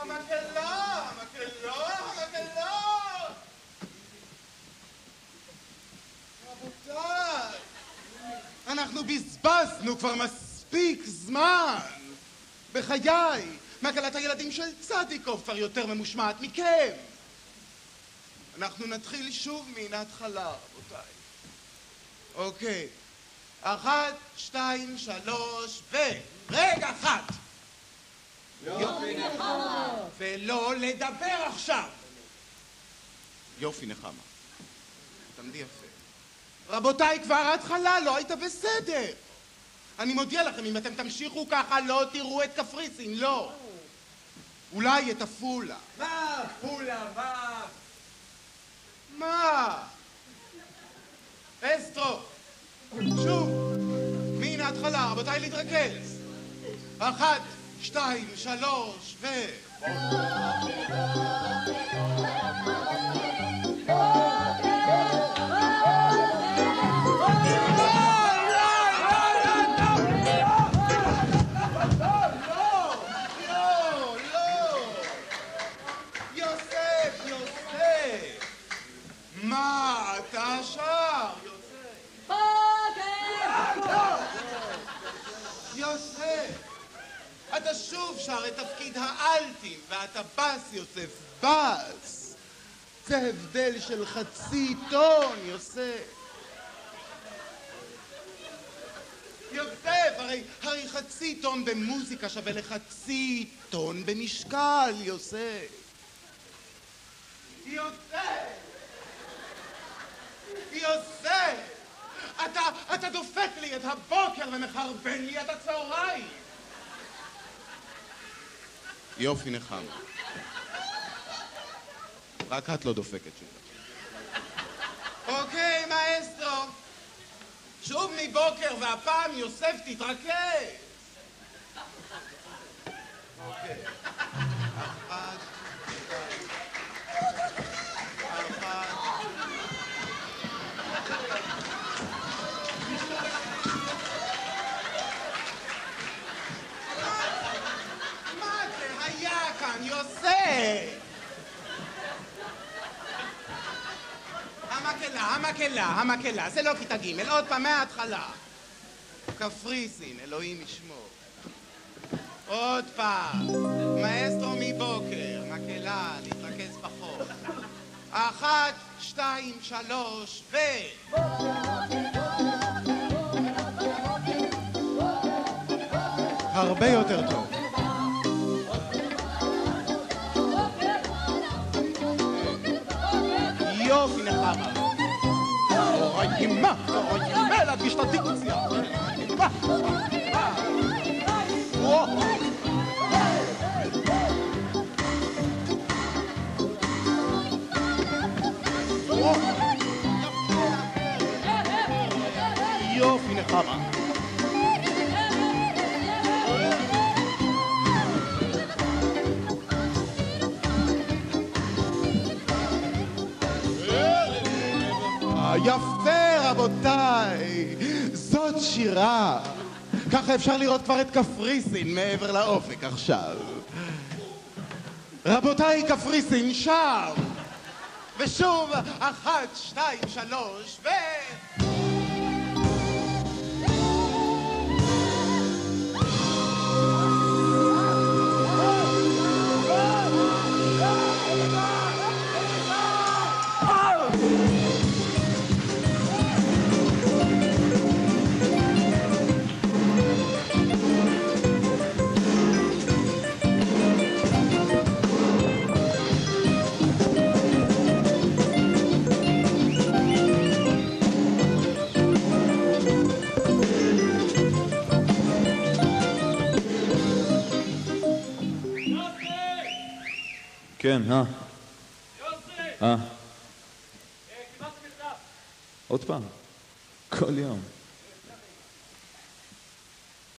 המקהלה! המקהלה! המקהלה! רבותיי! אנחנו בזבזנו כבר מספיק זמן! בחיי! מקהלת הילדים של צדיקוב כבר יותר ממושמעת מכם! אנחנו נתחיל שוב מן ההתחלה, רבותיי. אוקיי. 1, 2, 3, רגע אחד! יופי נחמה! ולא לדבר עכשיו! יופי נחמה. תעמדי יפה. רבותיי, כבר ההתחלה לא הייתה בסדר. אני מודיע לכם, אם אתם תמשיכו ככה, לא תראו את קפריסין, לא. אולי את עפולה. מה עפולה? מה? מה? אסטרו, שוב, מן ההתחלה, רבותיי להתרכז. 1, 2, 3, מה אתה שר? יוסף, אתה שוב שר את תפקיד האלטים, ואתה בס, יוסף, בס. זה הבדל של חצי טון, יוסף. יוסף, הרי חצי טון במוזיקה שווה לחצי טון במשקל, יוסף. יוסף! יוסף! אתה דופק לי את הבוקר ומחרבן לי את הצהריים! יופי נחמה. רק את לא דופקת שוב. אוקיי, מאסטרו. שוב מבוקר, והפעם יוסף תתרכז. אוקיי. 1, 2, מה זה היה כאן, יוסף? המקהלה, זה לא כיתה ג', עוד פעם מההתחלה. קפריסין, אלוהים ישמור. עוד פעם, מאסטרו מבוקר, מקהלה, להתרכז פחות. 1, 2, 3, הרבה יותר טוב. יופי נחמה. אוראי, להדגיש את הדיקוציה. יופי נחמה. יפה רבותיי, זאת שירה. ככה אפשר לראות כבר את קפריסין מעבר לאופק עכשיו. רבותיי, קפריסין שם. ושוב 1, 2, 3 כן, יוסי! קיבלתי מכתב. עוד פעם, כל יום.